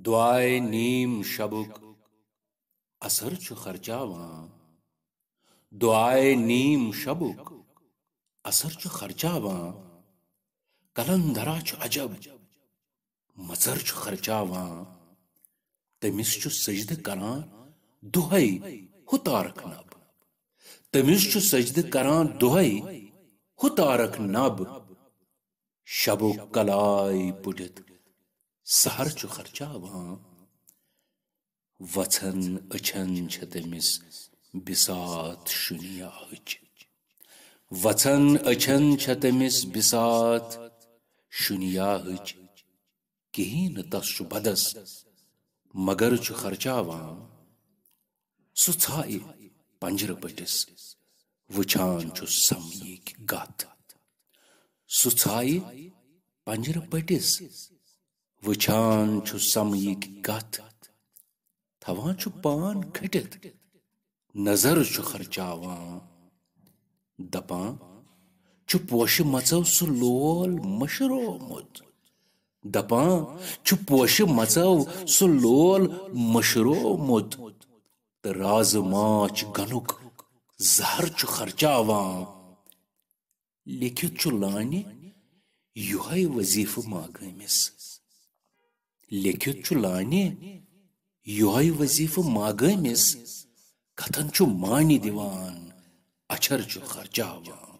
दुआए नीम शबुक असर छु खर्चावां दुआए नीम शबुक असर छु खर्चावां कलंदरा छु अजब मजर छु खर्चावां तमिस छु सजद करान दुहई हुतारक नब तमिस छु सजद करान दुहई हुतारक नब शबुक कलाई पुडित सहर छु खर्चावां वचन अछन छ तमिस बिसात शुनियाहच वचन अछन छ तमिस बिसात शुनियाहच कहीं न तस छु बदस मगर छु खर्चावां सु छाए पंजर पटिस वुछान छु समयिक गत सु छाए पंजर पटिस वुछान छु समयिक गत थवान छु पान खटित नजर छु खर्चावां दपां छु पोश मचव सु लोल मशरोमुत दपां छु पोश मचव सु लोल मशरोमुत त राज माच गनुक जहर छु खर्चावां लिखित छु लाने युहै वजीफ मागमिस लिखित छु लाने युहै वजीफ मागमिस कथन छु मानी दिवान अछर छु खर्चावां।